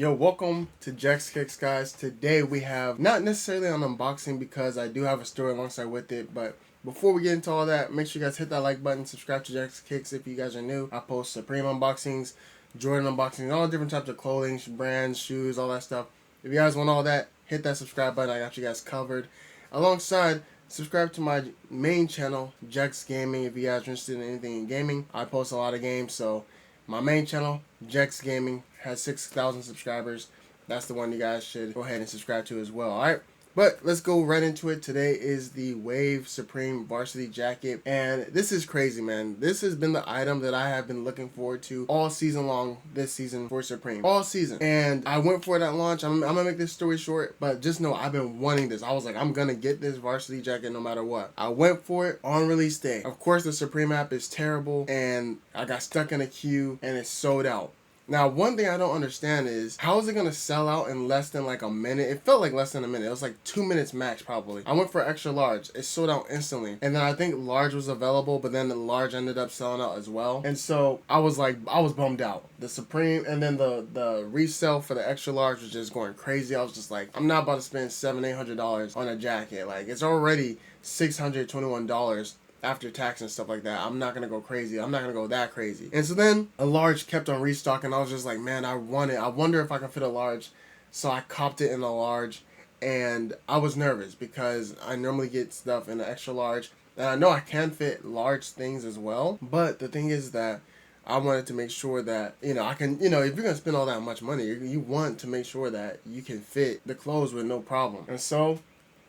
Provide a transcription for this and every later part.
Yo, welcome to Jack's Kicks, guys. Today we have not necessarily an unboxing because I do have a story alongside with it, but before we get into all that, make sure you guys hit that like button, subscribe to Jack's Kicks if you guys are new. I post Supreme unboxings, Jordan unboxings, all different types of clothing, brands, shoes, all that stuff. If you guys want all that, hit that subscribe button. I got you guys covered. Alongside, subscribe to my main channel, Jack's Gaming, if you guys are interested in anything in gaming. I post a lot of games, so my main channel, Jack's Gaming, has 6,000 subscribers. That's the one you guys should go ahead and subscribe to as well. Alright, but let's go right into it. Today is the Wave Supreme Varsity Jacket, and this is crazy, man. This has been the item that I have been looking forward to all season long this season for Supreme. All season. And I went for it at launch. I'm going to make this story short, but just know I've been wanting this. I was like, I'm going to get this Varsity Jacket no matter what. I went for it on release day. Of course, the Supreme app is terrible, and I got stuck in a queue, and it's sold out. Now, one thing I don't understand is, how is it going to sell out in less than like a minute? It felt like less than a minute. It was like 2 minutes max, probably. I went for extra large. It sold out instantly. And then I think large was available, but then the large ended up selling out as well. And so I was bummed out. The Supreme and then the resale for the extra large was just going crazy. I was just like, I'm not about to spend $700-800 on a jacket. Like, it's already $621 after tax and stuff like that. I'm not gonna go crazy. I'm not gonna go that crazy. And so then a large kept on restocking. I was just like, man, I want it. I wonder if I can fit a large. So I copped it in a large, and I was nervous because I normally get stuff in an extra large, and I know I can fit large things as well. But the thing is that I wanted to make sure that, I can, if you're going to spend all that much money, you want to make sure that you can fit the clothes with no problem. And so,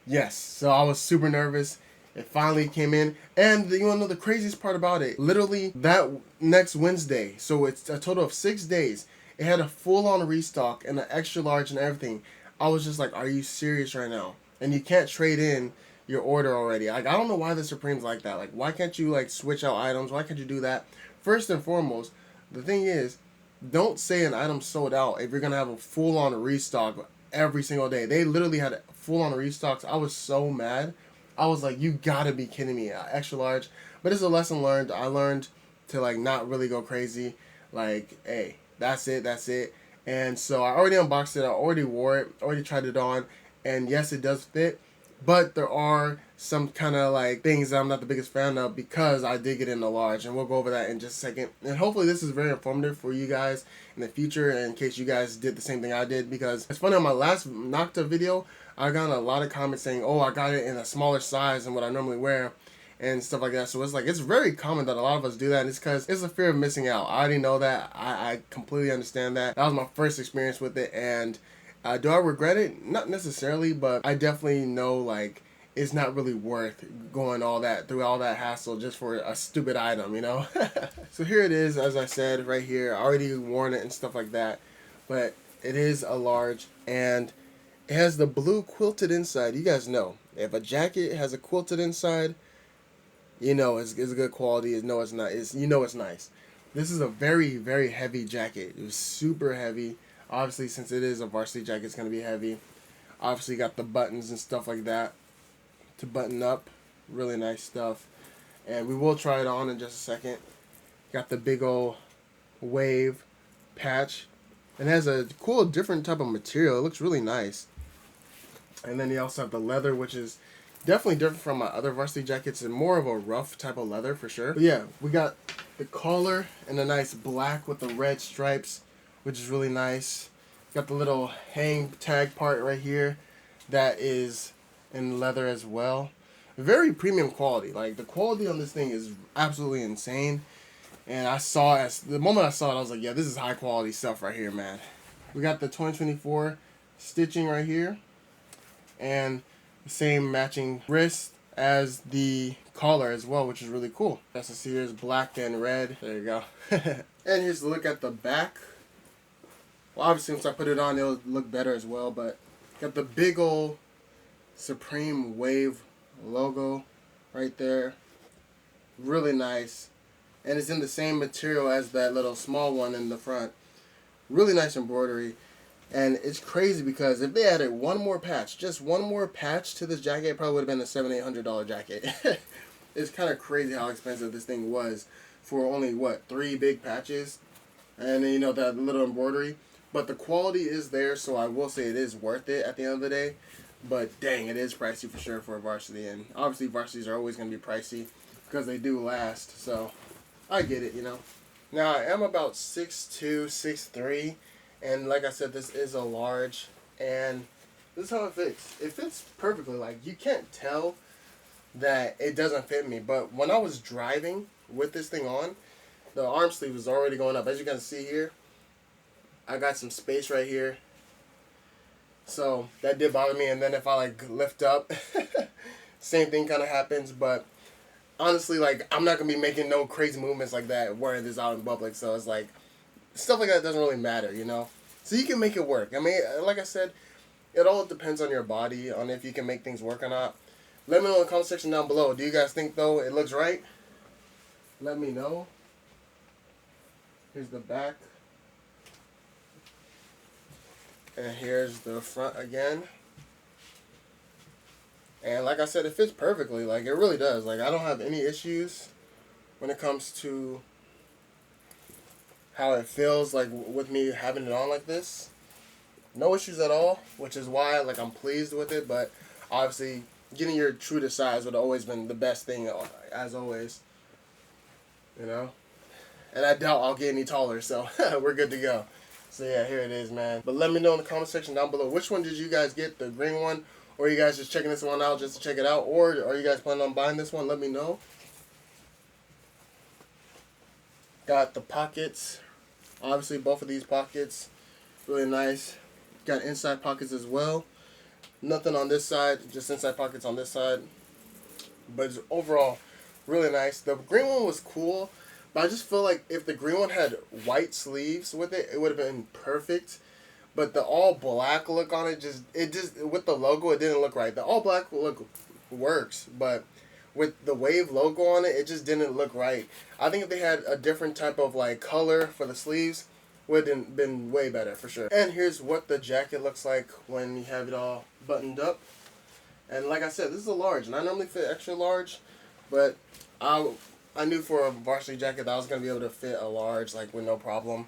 yes. So I was super nervous. It finally came in, and you want to know the craziest part about it? Literally that next Wednesday, so it's a total of 6 days, it had a full-on restock and an extra large and everything. I was just like, are you serious right now? And you can't trade in your order already. Like, I don't know why the Supreme's like that. Like, why can't you, like, switch out items? Why can't you do that? First and foremost, the thing is, don't say an item sold out if you're going to have a full-on restock every single day. They literally had full-on restocks. I was so mad. I was like, you gotta be kidding me. Extra large. But it's a lesson learned. I learned to, like, not really go crazy. Like, hey, that's it. And so I already unboxed it. I already wore it. Already tried it on. And yes, it does fit. But there are some kind of, like, things that I'm not the biggest fan of because I did get in the large. And we'll go over that in just a second. And hopefully this is very informative for you guys in the future, in case you guys did the same thing I did. Because it's funny, on my last Nocta video, I got a lot of comments saying, oh, I got it in a smaller size than what I normally wear and stuff like that. So it's like, it's very common that a lot of us do that, and it's because it's a fear of missing out. I already know that. I completely understand that. That was my first experience with it, and do I regret it? Not necessarily, but I definitely know, like, it's not really worth going through all that hassle just for a stupid item, So here it is, as I said, right here. I already worn it and stuff like that, but it is a large, and it has the blue quilted inside. You guys know, if a jacket has a quilted inside, it's good quality. You know it's nice. This is a very, very heavy jacket. It was super heavy. Obviously, since it is a varsity jacket, it's going to be heavy. Obviously, got the buttons and stuff like that to button up. Really nice stuff. And we will try it on in just a second. Got the big old wave patch. It has a cool, different type of material. It looks really nice. And then you also have the leather, which is definitely different from my other varsity jackets, and more of a rough type of leather for sure. But yeah, we got the collar and a nice black with the red stripes, which is really nice. Got the little hang tag part right here that is in leather as well. Very premium quality. Like, the quality on this thing is absolutely insane. And the moment I saw it, I was like, yeah, this is high quality stuff right here, man. We got the 2024 stitching right here, and the same matching wrist as the collar as well, which is really cool. As you see, here's black and red. There you go. And here's a look at the back. Well, obviously, once I put it on, it'll look better as well, but got the big old Supreme Wave logo right there. Really nice. And it's in the same material as that little small one in the front. Really nice embroidery. And it's crazy because if they added one more patch, just one more patch to this jacket, it probably would have been a $700-800 jacket. It's kind of crazy how expensive this thing was for only, 3 big patches. And then, that little embroidery. But the quality is there, so I will say it is worth it at the end of the day. But dang, it is pricey for sure for a varsity, and obviously varsities are always going to be pricey because they do last. So I get it, you know. Now I am about 6'2", 6'3", and like I said, this is a large, and this is how it fits. It fits perfectly. Like, you can't tell that it doesn't fit me. But when I was driving with this thing on, the arm sleeve was already going up. As you can see here, I got some space right here. So that did bother me. And then if I like lift up, same thing kind of happens. But honestly, like, I'm not going to be making no crazy movements like that wearing this out in public. So it's like, stuff like that doesn't really matter, you know. So you can make it work. I mean, like I said, it all depends on your body, on if you can make things work or not. Let me know in the comment section down below. Do you guys think, though, it looks right? Let me know. Here's the back. And here's the front again. And like I said, it fits perfectly. Like, it really does. Like, I don't have any issues when it comes to how it feels, like, with me having it on like this. No issues at all, which is why, like, I'm pleased with it. But obviously, getting your true to size would have always been the best thing, as always. You know? And I doubt I'll get any taller, so we're good to go. So yeah, here it is, man. But let me know in the comment section down below, which one did you guys get, the green one, or are you guys just checking this one out just to check it out, or are you guys planning on buying this one? Let me know. Got the pockets, obviously both of these pockets, really nice. Got inside pockets as well. Nothing on this side, just inside pockets on this side. But it's overall really nice. The green one was cool. But I just feel like if the green one had white sleeves with it, it would have been perfect. But the all black look on it, just with the logo, it didn't look right. The all black look works, but with the wave logo on it, it just didn't look right. I think if they had a different type of like color for the sleeves, would have been way better for sure. And here's what the jacket looks like when you have it all buttoned up. And like I said, this is a large, and I normally fit extra large, but I knew for a varsity jacket that I was going to be able to fit a large, like, with no problem.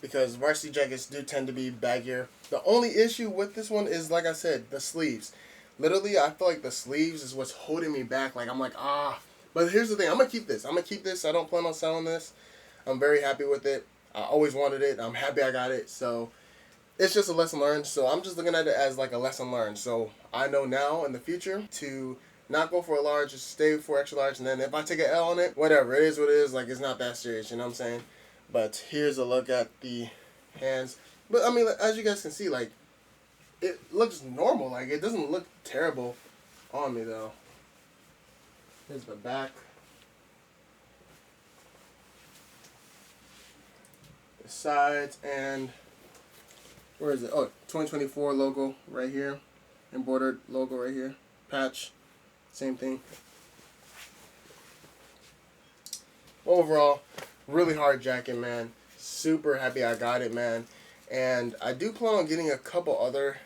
Because varsity jackets do tend to be baggier. The only issue with this one is, like I said, the sleeves. Literally, I feel like the sleeves is what's holding me back. Like, I'm like, ah. But here's the thing. I'm going to keep this. I'm going to keep this. I don't plan on selling this. I'm very happy with it. I always wanted it. I'm happy I got it. So, it's just a lesson learned. So, I'm just looking at it as, like, a lesson learned. So, I know now in the future to not go for a large, just stay for extra large, and then if I take an L on it, whatever, it is what it is, like, it's not that serious, you know what I'm saying? But here's a look at the hands. But, I mean, as you guys can see, like, it looks normal, like, it doesn't look terrible on me, though. Here's the back. The sides, and, where is it? Oh, 2024 logo right here, embroidered logo right here, patch. Same thing. Overall, really hard jacket, man. Super happy I got it, man. And I do plan on getting a couple other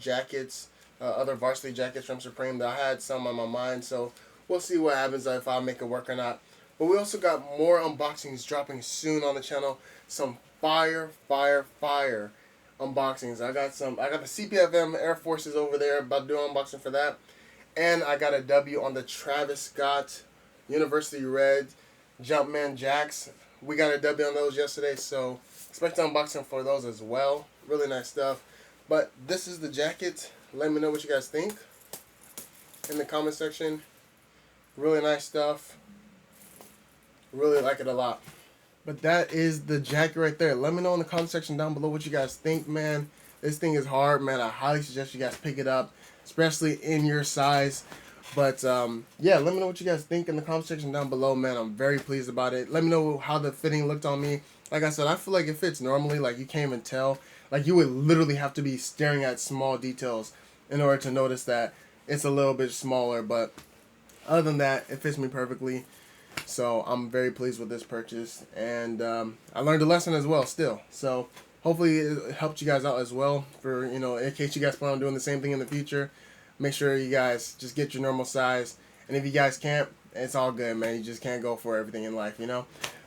jackets, other varsity jackets from Supreme. That I had some on my mind, so we'll see what happens if I make it work or not. But we also got more unboxings dropping soon on the channel. Some fire unboxings. I got the CPFM Air Forces over there. About to do an unboxing for that. And I got a W on the Travis Scott University Red Jumpman Jacks. We got a W on those yesterday, so expect an unboxing for those as well. Really nice stuff. But this is the jacket. Let me know what you guys think in the comment section. Really nice stuff. Really like it a lot. But that is the jacket right there. Let me know in the comment section down below what you guys think, man. This thing is hard, man. I highly suggest you guys pick it up, especially in your size. But yeah, let me know what you guys think in the comment section down below, man. I'm very pleased about it. Let me know how the fitting looked on me. Like I said, I feel like it fits normally. Like, you can't even tell. Like, you would literally have to be staring at small details in order to notice that it's a little bit smaller. But other than that, it fits me perfectly. So I'm very pleased with this purchase, and I learned a lesson as well still. So hopefully it helped you guys out as well, for, you know, in case you guys plan on doing the same thing in the future. Make sure you guys just get your normal size, and if you guys can't, it's all good, man. You just can't go for everything in life, you know.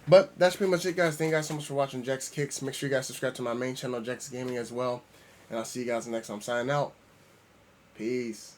But that's pretty much it, guys. Thank you guys so much for watching Jack's Kicks. Make sure you guys subscribe to my main channel, Jack's Gaming, as well. And I'll see you guys next time. I'm signing out. Peace.